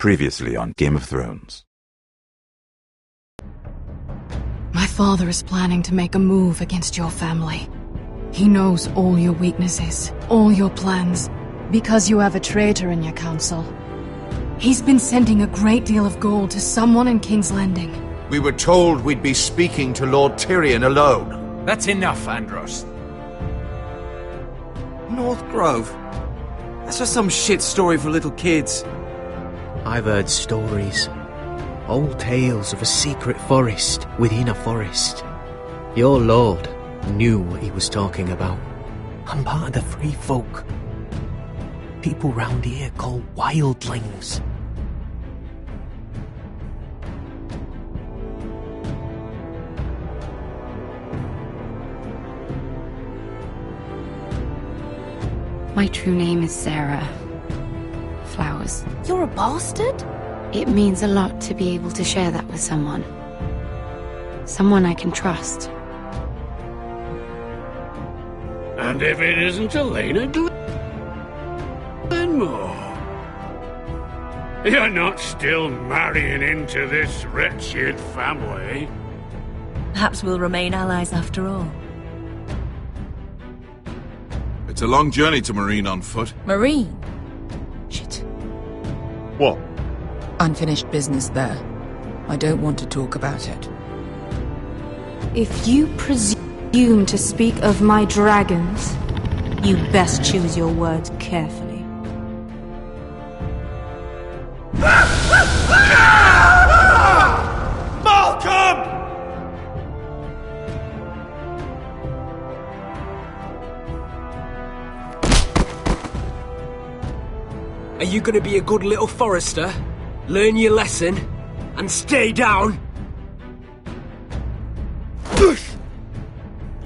Previously on Game of Thrones. My father is planning to make a move against your family. He knows all your weaknesses, all your plans, because you have a traitor in your council. He's been sending a great deal of gold to someone in King's Landing. We were told we'd be speaking to Lord Tyrion alone. That's enough, Andros. North Grove? That's just some shit story for little kids. I've heard stories. Old tales of a secret forest within a forest. Your lord knew what he was talking about. I'm part of the free folk. People round here call wildlings. My true name is Sarah Flowers. You're a bastard? It means a lot to be able to share that with someone. Someone I can trust. And if it isn't Elena Glenmore, you're not still marrying into this wretched family. Perhaps we'll remain allies after all. It's a long journey to Marine on foot. Marine? Shit. What? Unfinished business there. I don't want to talk about it. If you presume to speak of my dragons, you best choose your words carefully. Malcolm! Are you gonna be a good little forester? Learn your lesson and stay down?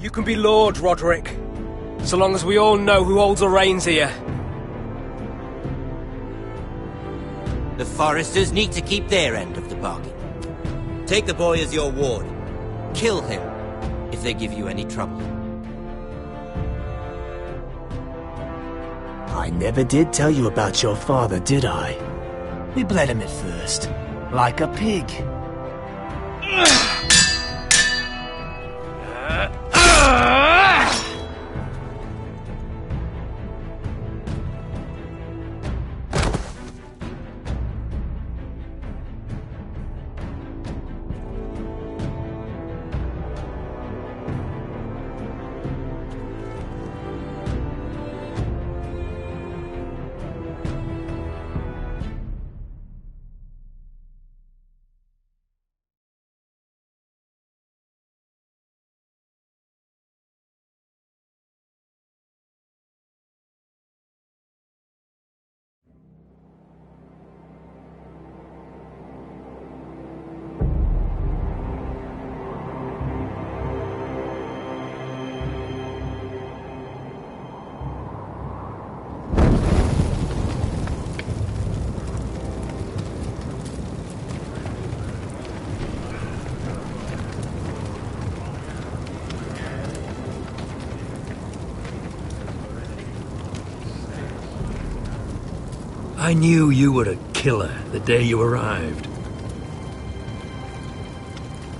You can be Lord, Roderick, so long as we all know who holds the reins here. The Foresters need to keep their end of the bargain. Take the boy as your ward. Kill him if they give you any trouble. I never did tell you about your father, did I? We bled him at first, like a pig. I knew you were a killer the day you arrived.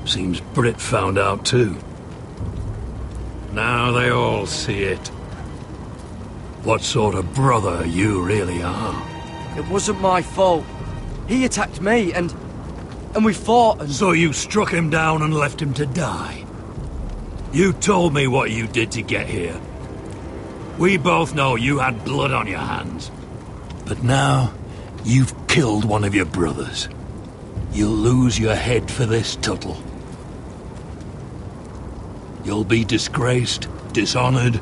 Seems Britt found out too. Now they all see it. What sort of brother you really are. It wasn't my fault. He attacked me and we fought and... So you struck him down and left him to die? You told me what you did to get here. We both know you had blood on your hands. But now, you've killed one of your brothers. You'll lose your head for this, Tuttle. You'll be disgraced, dishonored,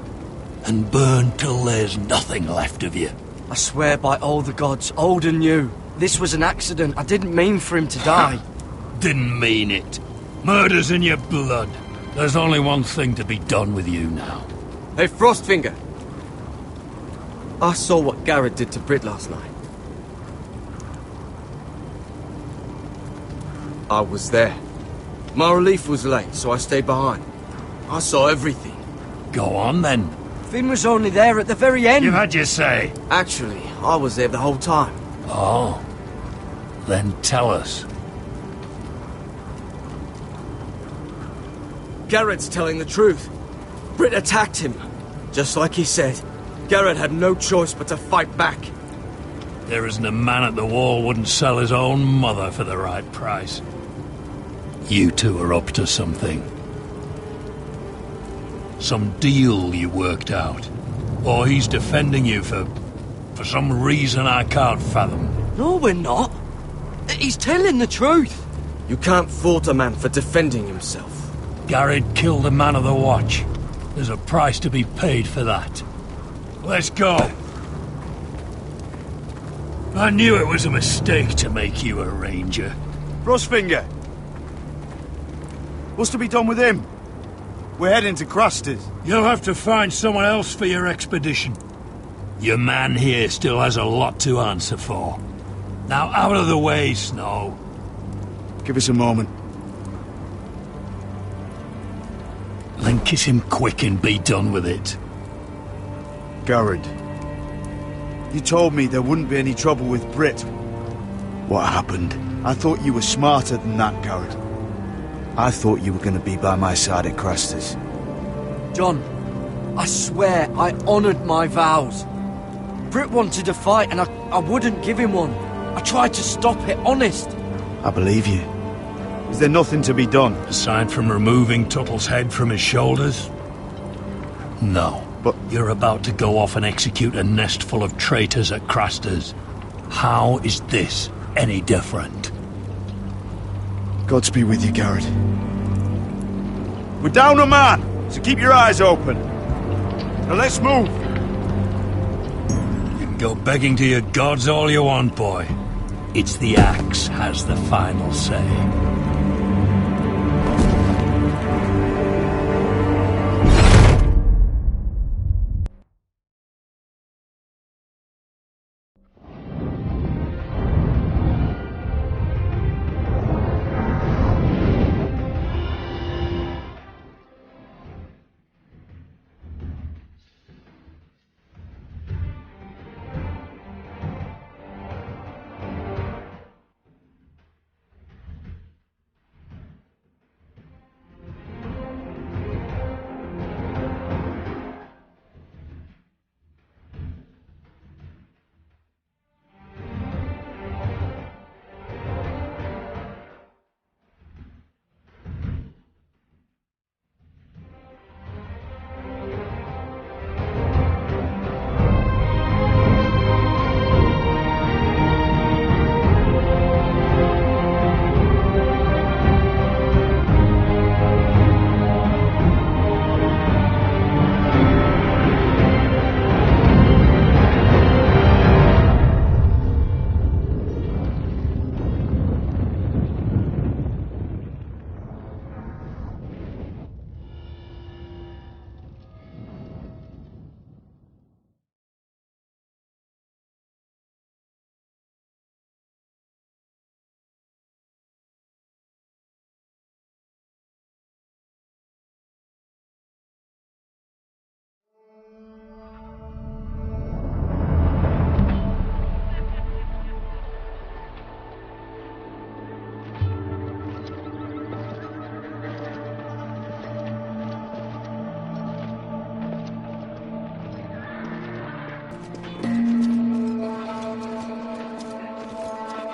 and burned till there's nothing left of you. I swear by all the gods, old and new, this was an accident. I didn't mean for him to die. Didn't mean it. Murder's in your blood. There's only one thing to be done with you now. Hey, Frostfinger. I saw what Garrett did to Britt last night. I was there. My relief was late, so I stayed behind. I saw everything. Go on, then. Finn was only there at the very end. You've had your say. Actually, I was there the whole time. Oh. Then tell us. Garrett's telling the truth. Britt attacked him. Just like he said. Garrett had no choice but to fight back. There isn't a man at the wall wouldn't sell his own mother for the right price. You two are up to something. Some deal you worked out. Or he's defending you for some reason I can't fathom. No, we're not. He's telling the truth. You can't fault a man for defending himself. Garrett killed a man of the Watch. There's a price to be paid for that. Let's go. I knew it was a mistake to make you a ranger. Frostfinger! What's to be done with him? We're heading to Craster's. You'll have to find someone else for your expedition. Your man here still has a lot to answer for. Now out of the way, Snow. Give us a moment. Then kiss him quick and be done with it. Garrett, you told me there wouldn't be any trouble with Britt. What happened? I thought you were smarter than that, Garrett. I thought you were going to be by my side at Craster's. John, I swear I honoured my vows. Britt wanted to fight and I wouldn't give him one. I tried to stop it, honest. I believe you. Is there nothing to be done? Aside from removing Tuttle's head from his shoulders? No. But you're about to go off and execute a nest full of traitors at Craster's. How is this any different? Godspeed with you, Garrett. We're down a man, so keep your eyes open. Now let's move. You can go begging to your gods all you want, boy. It's the axe has the final say.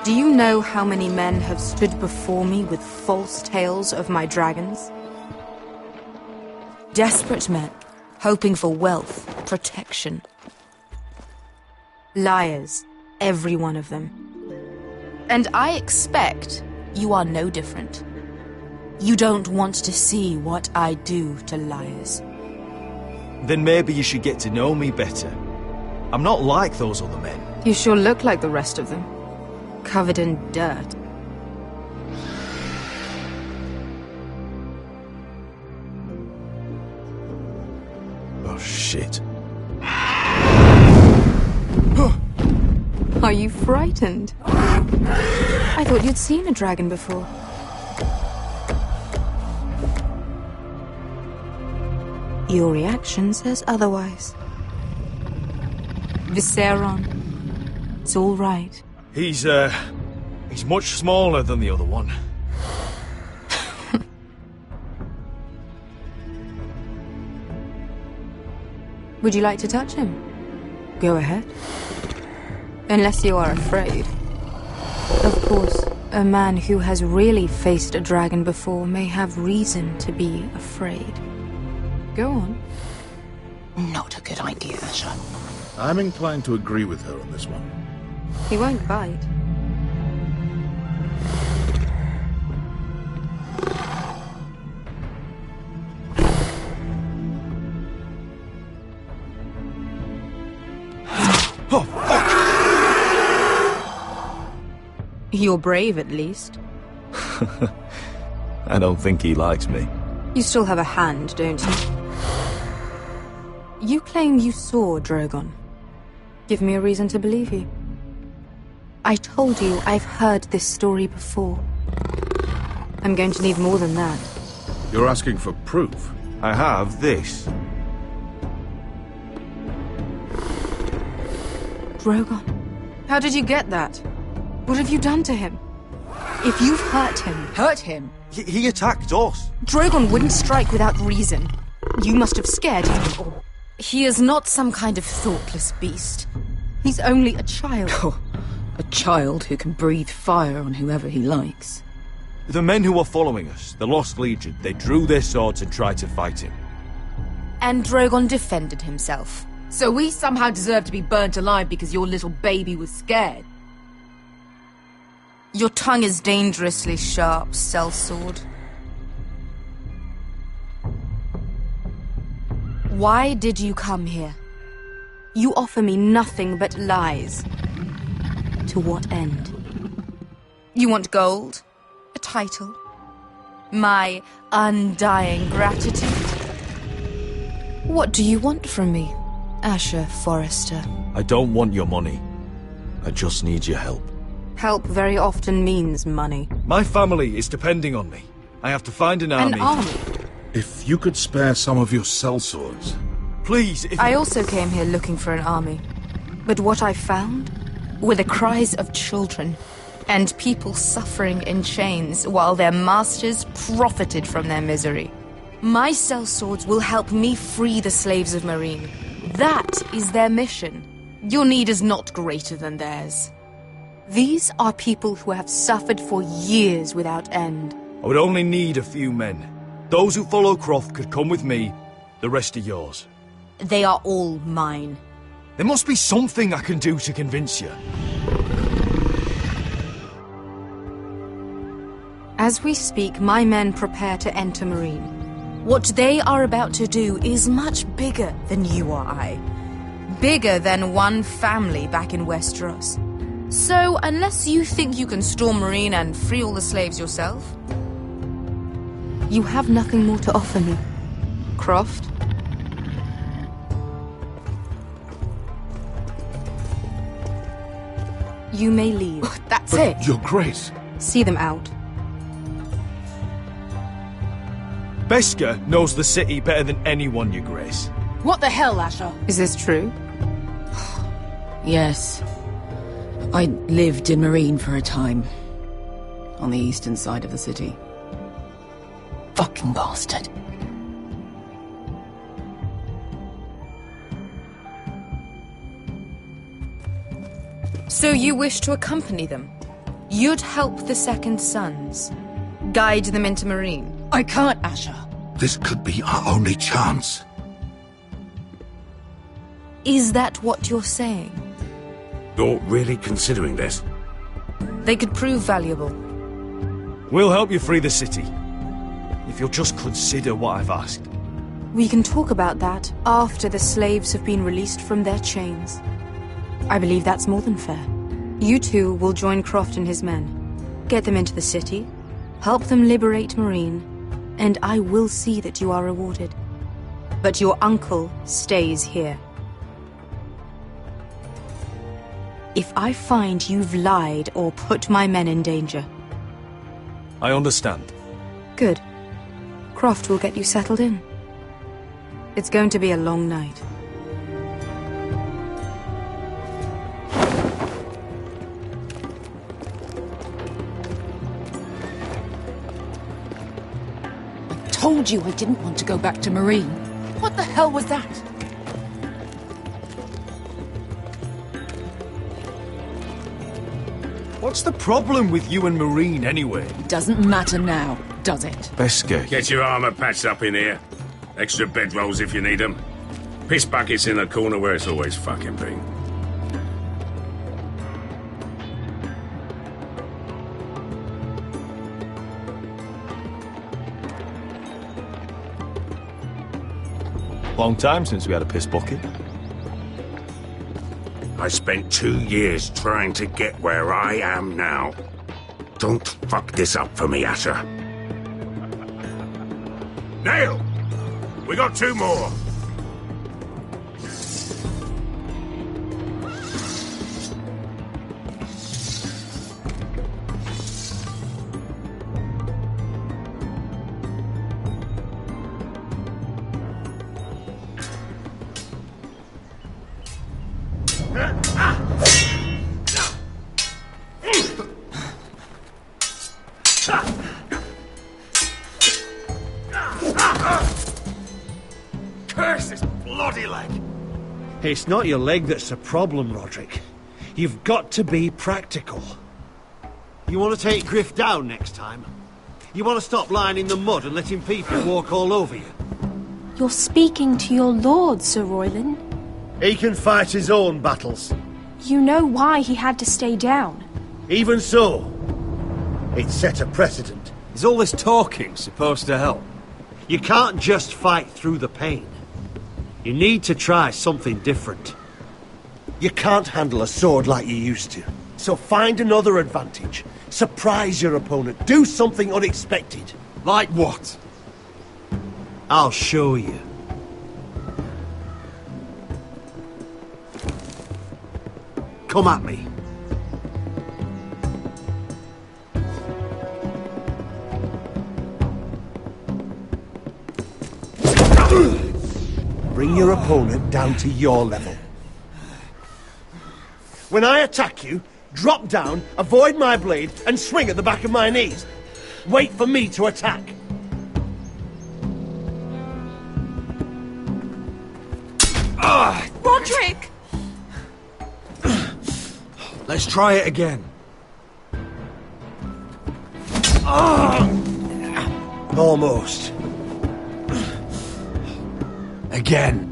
Do you know how many men have stood before me with false tales of my dragons? Desperate men, hoping for wealth, protection. Liars, every one of them. And I expect you are no different. You don't want to see what I do to liars. Then maybe you should get to know me better. I'm not like those other men. You sure look like the rest of them. Covered in dirt. Oh, shit. Are you frightened? I thought you'd seen a dragon before. Your reaction says otherwise. Viserion. It's all right. He's He's much smaller than the other one. Would you like to touch him? Go ahead. Unless you are afraid. Of course, a man who has really faced a dragon before may have reason to be afraid. Go on. Not a good idea, Asher. I'm inclined to agree with her on this one. He won't bite. Oh, fuck! You're brave, at least. I don't think he likes me. You still have a hand, don't you? You claim you saw Drogon. Give me a reason to believe you. I told you I've heard this story before. I'm going to need more than that. You're asking for proof? I have this. Drogon, how did you get that? What have you done to him? If you've hurt him... Hurt him? He attacked us. Drogon wouldn't strike without reason. You must have scared him, or... He is not some kind of thoughtless beast. He's only a child. Oh, a child who can breathe fire on whoever he likes. The men who were following us, the Lost Legion, they drew their swords and tried to fight him. And Drogon defended himself. So we somehow deserve to be burnt alive because your little baby was scared? Your tongue is dangerously sharp, sellsword. Why did you come here? You offer me nothing but lies. To what end? You want gold? A title? My undying gratitude? What do you want from me, Asher Forrester? I don't want your money. I just need your help. Help very often means money. My family is depending on me. I have to find an army. An army? If you could spare some of your sellswords. Please, if I also came here looking for an army. But what I found were the cries of children and people suffering in chains while their masters profited from their misery. My sellswords will help me free the slaves of Meereen. That is their mission. Your need is not greater than theirs. These are people who have suffered for years without end. I would only need a few men. Those who follow Croft could come with me, the rest are yours. They are all mine. There must be something I can do to convince you. As we speak, my men prepare to enter Meereen. What they are about to do is much bigger than you or I. Bigger than one family back in Westeros. So, unless you think you can storm Meereen and free all the slaves yourself, you have nothing more to offer me, Croft. You may leave. That's it. Your Grace. See them out. Beskha knows the city better than anyone, Your Grace. What the hell, Asher? Is this true? Yes. I lived in Meereen for a time. On the eastern side of the city. Fucking bastard. So you wish to accompany them? You'd help the Second Sons? Guide them into Meereen? I can't, Asher. This could be our only chance. Is that what you're saying? You're really considering this? They could prove valuable. We'll help you free the city. If you'll just consider what I've asked. We can talk about that after the slaves have been released from their chains. I believe that's more than fair. You two will join Croft and his men. Get them into the city, help them liberate Meereen, and I will see that you are rewarded. But your uncle stays here. If I find you've lied or put my men in danger... I understand. Good. Croft will get you settled in. It's going to be a long night. told you I didn't want to go back to Marine. What the hell was that? What's the problem with you and Marine, anyway? Doesn't matter now, does it? Beskar. Get your armor patched up in here. Extra bedrolls if you need them. Piss buckets in the corner where it's always fucking been. Long time since we had a piss bucket. I spent 2 years trying to get where I am now. Don't fuck this up for me, Asher. Nail! We got 2 more! Curse this bloody leg! It's not your leg that's the problem, Roderick. You've got to be practical. You want to take Griff down next time? You want to stop lying in the mud and letting people walk all over you? You're speaking to your lord, Sir Royland. He can fight his own battles. You know why he had to stay down. Even so, it set a precedent. Is all this talking supposed to help? You can't just fight through the pain. You need to try something different. You can't handle a sword like you used to. So find another advantage. Surprise your opponent. Do something unexpected. Like what? I'll show you. Come at me. Bring your opponent down to your level. When I attack you, drop down, avoid my blade, and swing at the back of my knees. Wait for me to attack. Roderick! Let's try it again. Almost. Again.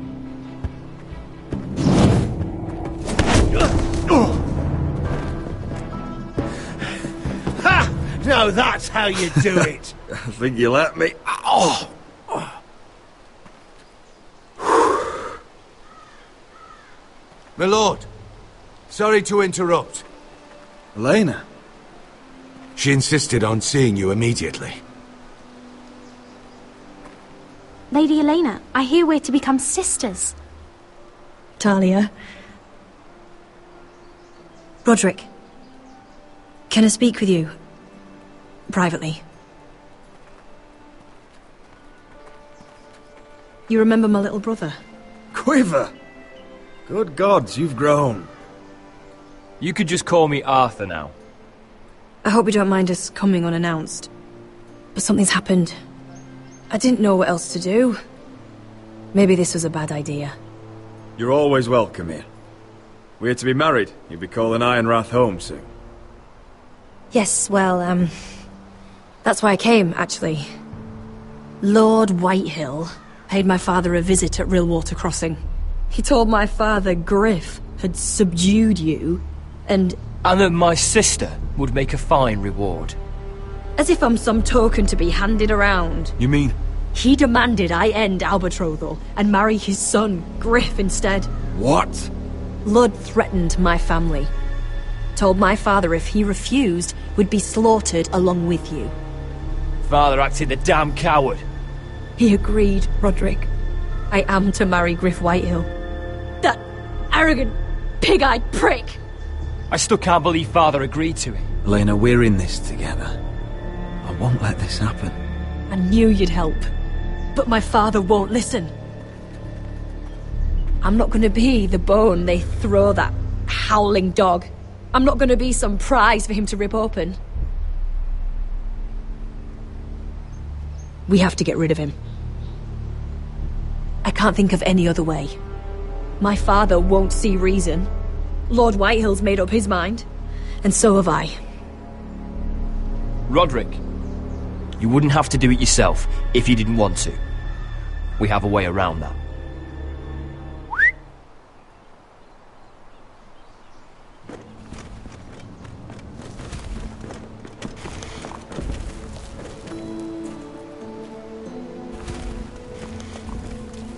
Ha! Now that's how you do it. I think you let me. Oh! My lord, sorry to interrupt. Elena? She insisted on seeing you immediately. Lady Elena, I hear we're to become sisters. Talia. Roderick. Can I speak with you? Privately. You remember my little brother? Quiver! Good gods, you've grown. You could just call me Arthur now. I hope you don't mind us coming unannounced. But something's happened. I didn't know what else to do. Maybe this was a bad idea. You're always welcome here. We're to be married. You'll be calling Ironrath home soon. Yes, well, that's why I came, actually. Lord Whitehill paid my father a visit at Rillwater Crossing. He told my father Griff had subdued you, and that my sister would make a fine reward. As if I'm some token to be handed around. You mean? He demanded I end our betrothal and marry his son, Griff, instead. What? Lud threatened my family. Told my father if he refused, we'd be slaughtered along with you. Father acted a damn coward. He agreed, Roderick. I am to marry Griff Whitehill. That arrogant, pig-eyed prick! I still can't believe Father agreed to it. Elena, we're in this together. I won't let this happen. I knew you'd help. But my father won't listen. I'm not gonna be the bone they throw that howling dog. I'm not gonna be some prize for him to rip open. We have to get rid of him. I can't think of any other way. My father won't see reason. Lord Whitehill's made up his mind. And so have I. Roderick, you wouldn't have to do it yourself if you didn't want to. We have a way around that.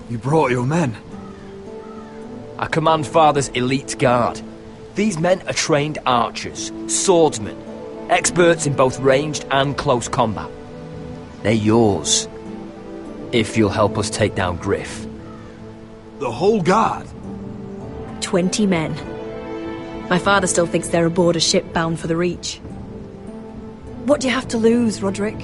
You brought your men. I command Father's elite guard. These men are trained archers, swordsmen, experts in both ranged and close combat. They're yours, if you'll help us take down Griff. The whole guard? 20 men. My father still thinks they're aboard a ship bound for the Reach. What do you have to lose, Roderick?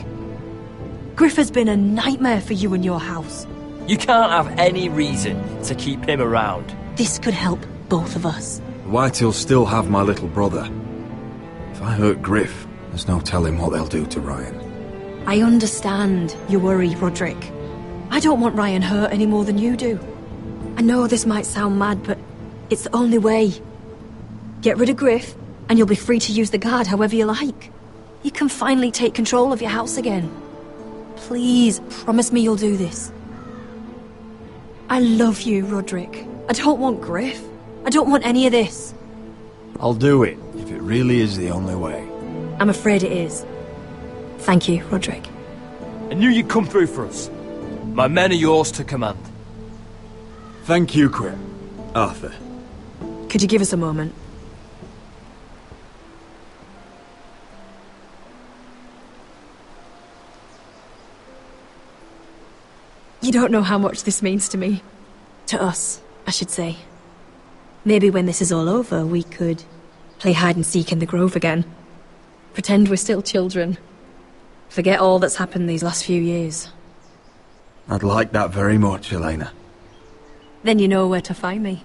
Griff has been a nightmare for you and your house. You can't have any reason to keep him around. This could help both of us. Whitehill still have my little brother. If I hurt Griff, there's no telling what they'll do to Ryan. I understand your worry, Roderick. I don't want Ryan hurt any more than you do. I know this might sound mad, but it's the only way. Get rid of Griff, and you'll be free to use the guard however you like. You can finally take control of your house again. Please, promise me you'll do this. I love you, Roderick. I don't want Griff. I don't want any of this. I'll do it, if it really is the only way. I'm afraid it is. Thank you, Roderick. I knew you'd come through for us. My men are yours to command. Thank you, Quip. Arthur. Could you give us a moment? You don't know how much this means to me. To us, I should say. Maybe when this is all over, we could play hide and seek in the Grove again. Pretend we're still children. Forget all that's happened these last few years. I'd like that very much, Elena. Then you know where to find me.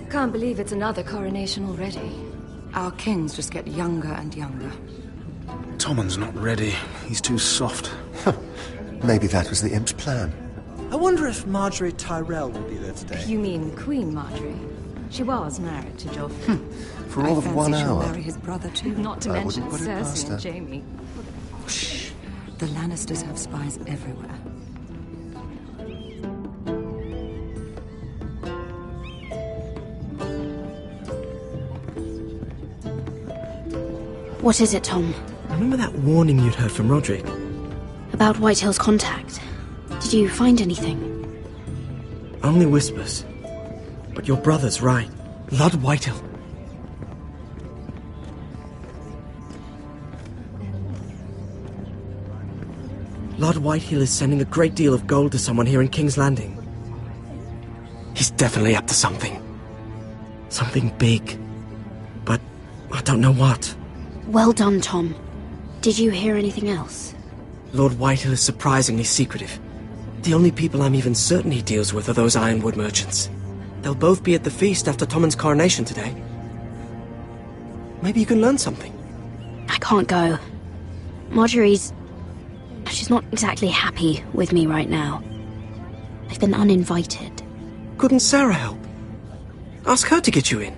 Can't believe it's another coronation already. Our kings just get younger and younger. Tommen's not ready. He's too soft. Maybe that was the imp's plan. I wonder if Marjorie Tyrell will be there today. You mean Queen Marjorie? She was married to Joffrey. For all of 1 She'll hour. marry his brother too. Not to I mention wouldn't put it past Cersei her. and Jaime. Shh. The Lannisters have spies everywhere. What is it, Tom? Remember that warning you'd heard from Roderick? About Whitehill's contact. Did you find anything? Only whispers. But your brother's right. Lord Whitehill. Lord Whitehill is sending a great deal of gold to someone here in King's Landing. He's definitely up to something. Something big. But I don't know what. Well done, Tom. Did you hear anything else? Lord Whitehill is surprisingly secretive. The only people I'm even certain he deals with are those Ironwood merchants. They'll both be at the feast after Tommen's coronation today. Maybe you can learn something. I can't go. Marjorie's... she's not exactly happy with me right now. I've been uninvited. Couldn't Sarah help? Ask her to get you in.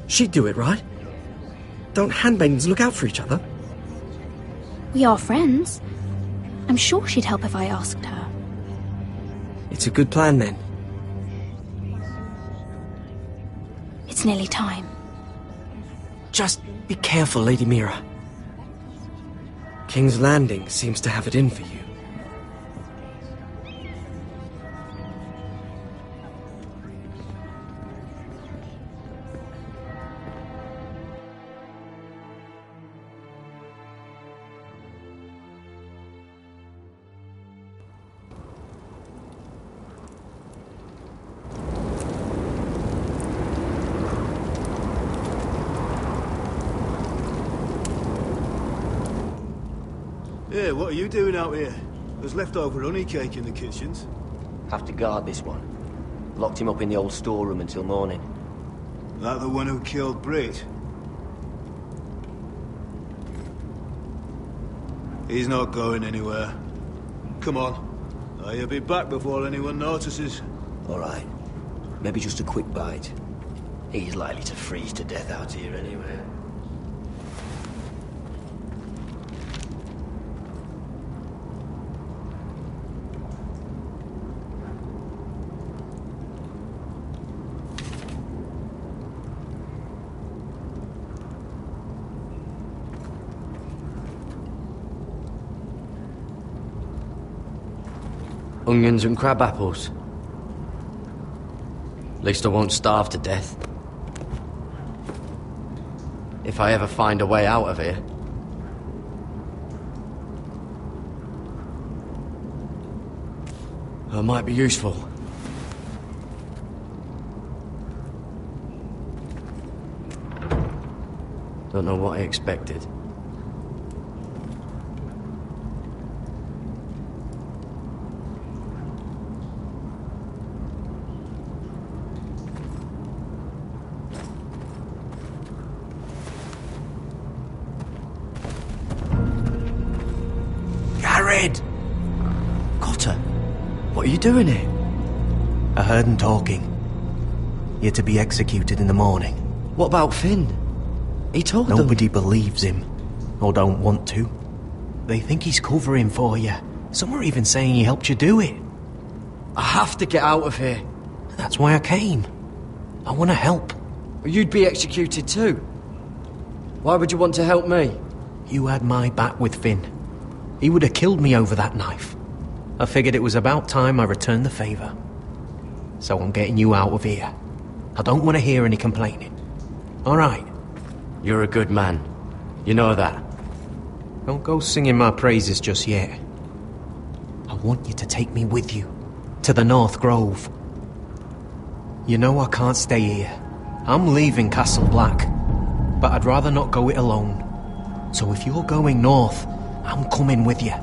She'd do it, right? Don't handmaidens look out for each other? We are friends. I'm sure she'd help if I asked her. It's a good plan, then. It's nearly time. Just be careful, Lady Mira. King's Landing seems to have it in for you. Yeah, what are you doing out here? There's leftover honey cake in the kitchens. Have to guard this one. Locked him up in the old storeroom until morning. That the one who killed Brit? He's not going anywhere. Come on. He'll be back before anyone notices. All right. Maybe just a quick bite. He's likely to freeze to death out here anyway. Onions and crab apples. At least I won't starve to death. If I ever find a way out of here. That might be useful. Don't know what I expected. Gared! Cotter, what are you doing here? I heard him talking. You're to be executed in the morning. What about Finn? He told them. Nobody believes him, or don't want to. They think he's covering for you. Some are even saying he helped you do it. I have to get out of here. That's why I came. I want to help. You'd be executed too. Why would you want to help me? You had my back with Finn. He would have killed me over that knife. I figured it was about time I returned the favour. So I'm getting you out of here. I don't want to hear any complaining. All right? You're a good man. You know that. Don't go singing my praises just yet. I want you to take me with you. To the North Grove. You know I can't stay here. I'm leaving Castle Black. But I'd rather not go it alone. So if you're going north, I'm coming with you.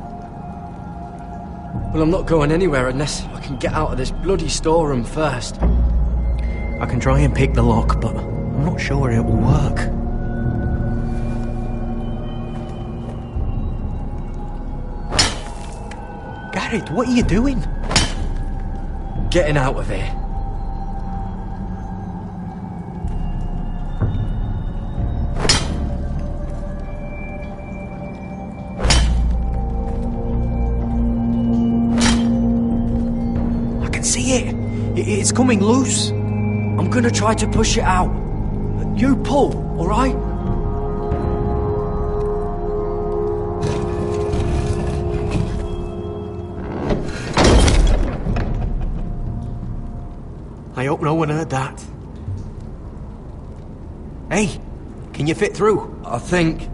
Well, I'm not going anywhere unless I can get out of this bloody storeroom first. I can try and pick the lock, but I'm not sure it will work. Gared, what are you doing? Getting out of here. It's coming loose. I'm gonna try to push it out. You pull, all right? I hope no one heard that. Hey, can you fit through? I think.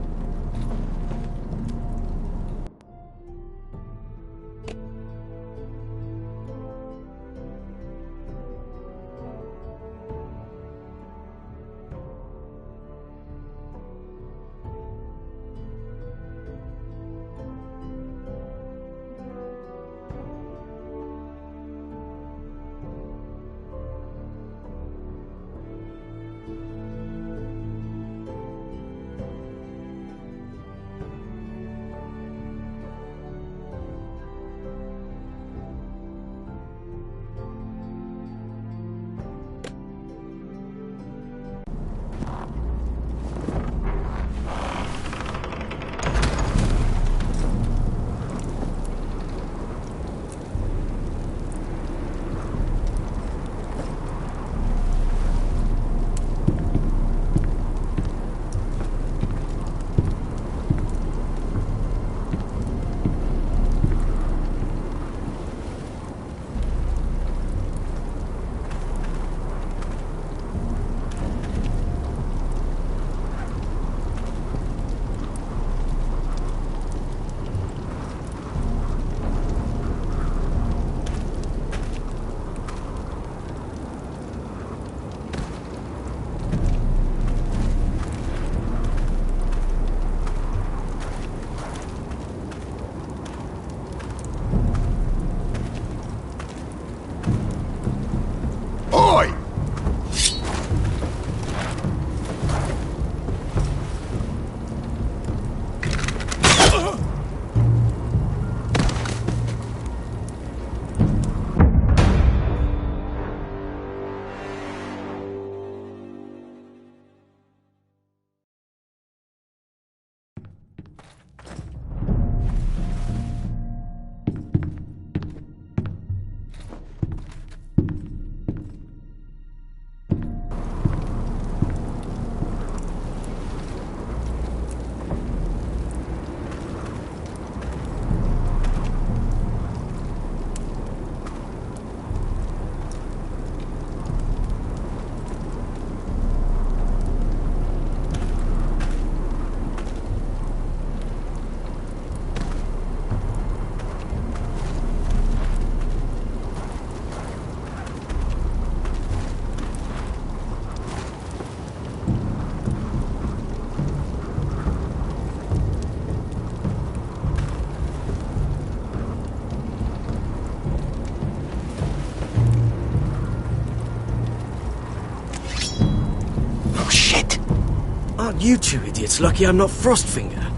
Aren't you two idiots lucky I'm not Frostfinger?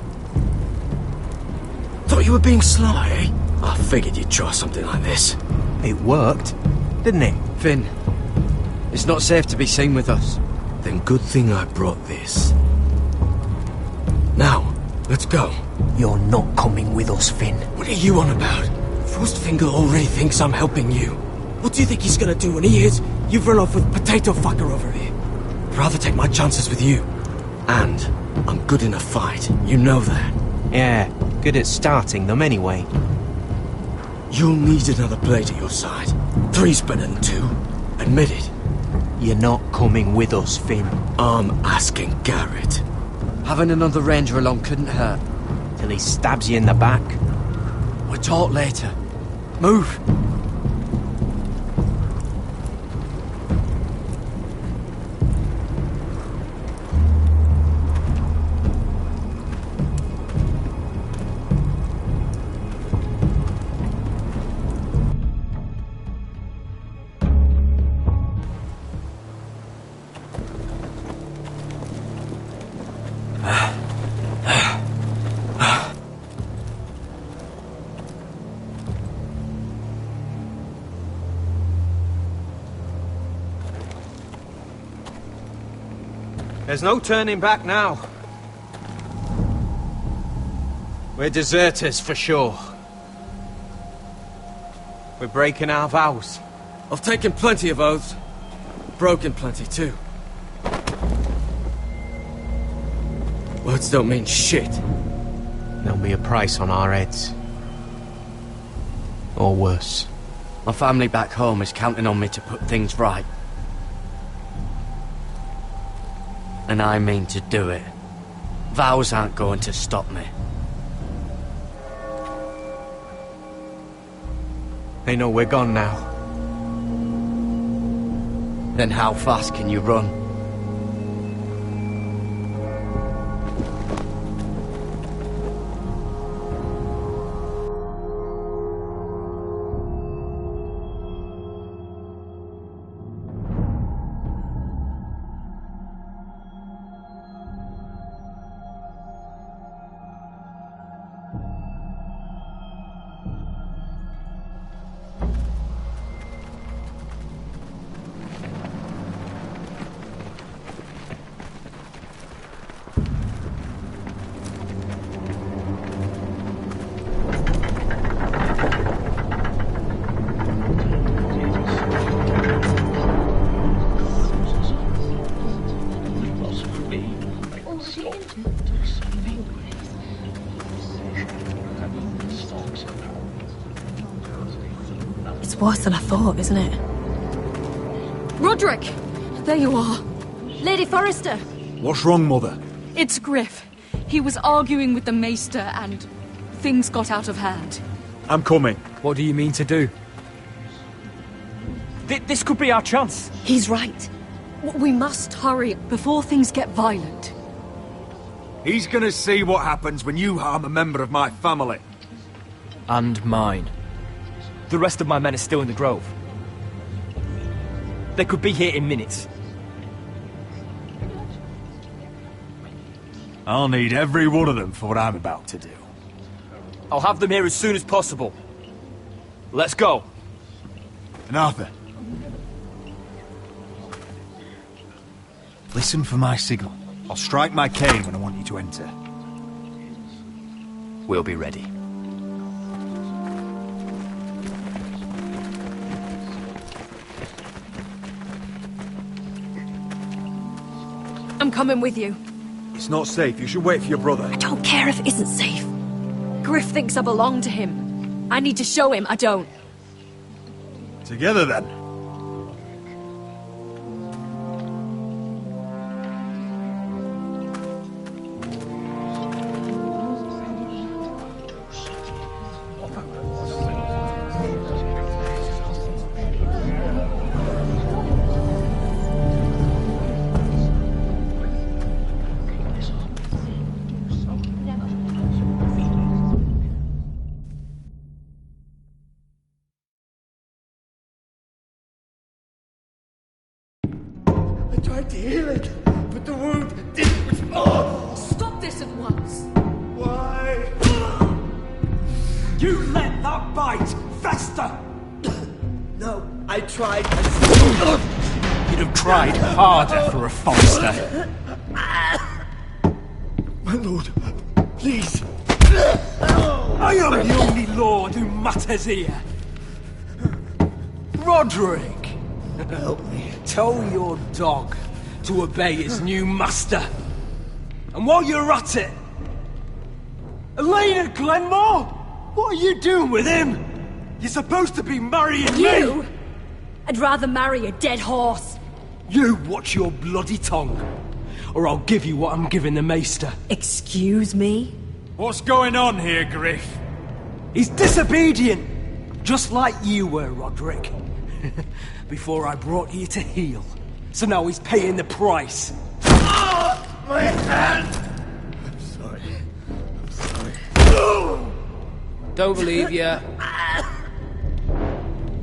Thought you were being sly, eh? I figured you'd try something like this. It worked, didn't it? Finn, it's not safe to be seen with us. Then good thing I brought this. Now, let's go. You're not coming with us, Finn. What are you on about? Frostfinger already thinks I'm helping you. What do you think he's gonna do when he hears you've run off with Potato Fucker over here? I'd rather take my chances with you. And I'm good in a fight, you know that. Yeah, good at starting them anyway. You'll need another blade at your side. 3's better than 2. Admit it. You're not coming with us, Finn. I'm asking Garrett. Having another ranger along couldn't hurt. Till he stabs you in the back. We'll talk later. Move! There's no turning back now. We're deserters for sure. We're breaking our vows. I've taken plenty of oaths. Broken plenty too. Words don't mean shit. There'll be a price on our heads. Or worse. My family back home is counting on me to put things right. And I mean to do it. Vows aren't going to stop me. They know we're gone now. Then how fast can you run? It's worse than I thought, isn't it? Roderick! There you are. Lady Forrester! What's wrong, Mother? It's Griff. He was arguing with the Maester and things got out of hand. I'm coming. What do you mean to do? This could be our chance. He's right. We must hurry before things get violent. He's gonna see what happens when you harm a member of my family. And mine. The rest of my men are still in the grove. They could be here in minutes. I'll need every one of them for what I'm about to do. I'll have them here as soon as possible. Let's go. And Arthur, listen for my signal. I'll strike my cane when I want you to enter. We'll be ready. I'm coming with you. It's not safe. You should wait for your brother. I don't care if it isn't safe. Griff thinks I belong to him. I need to show him I don't. Together, then. I tried to heal it, but the wound didn't respond. Stop this at once! Why? You let that bite fester! No, I tried. You'd have tried harder for a Forrester. My lord, please. I am the only lord who matters here. Roderick! Help me. Tell your dog to obey his new master. And while you're at it, Elena Glenmore, what are you doing with him? You're supposed to be marrying You? me! I'd rather marry a dead horse. You watch your bloody tongue, or I'll give you what I'm giving the maester. Excuse me? What's going on here, Griff? He's disobedient, just like you were, Roderick. Before I brought you to heel. So now he's paying the price. My hand! I'm sorry. I'm sorry. Don't believe you.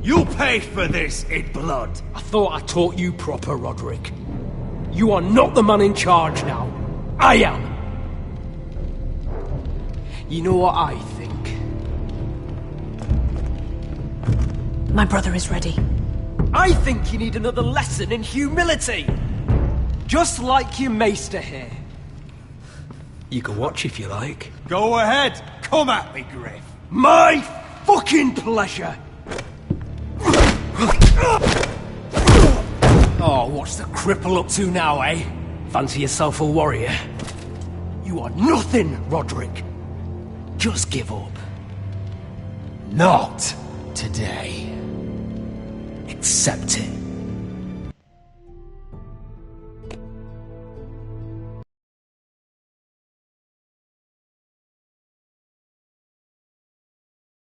You'll pay for this in blood. I thought I taught you proper, Roderick. You are not the man in charge now. I am. You know what I think? My brother is ready. I think you need another lesson in humility. Just like your maester here. You can watch if you like. Go ahead. Come at me, Griff. My fucking pleasure. Oh, what's the cripple up to now, eh? Fancy yourself a warrior? You are nothing, Roderick. Just give up. Not today. Accept it.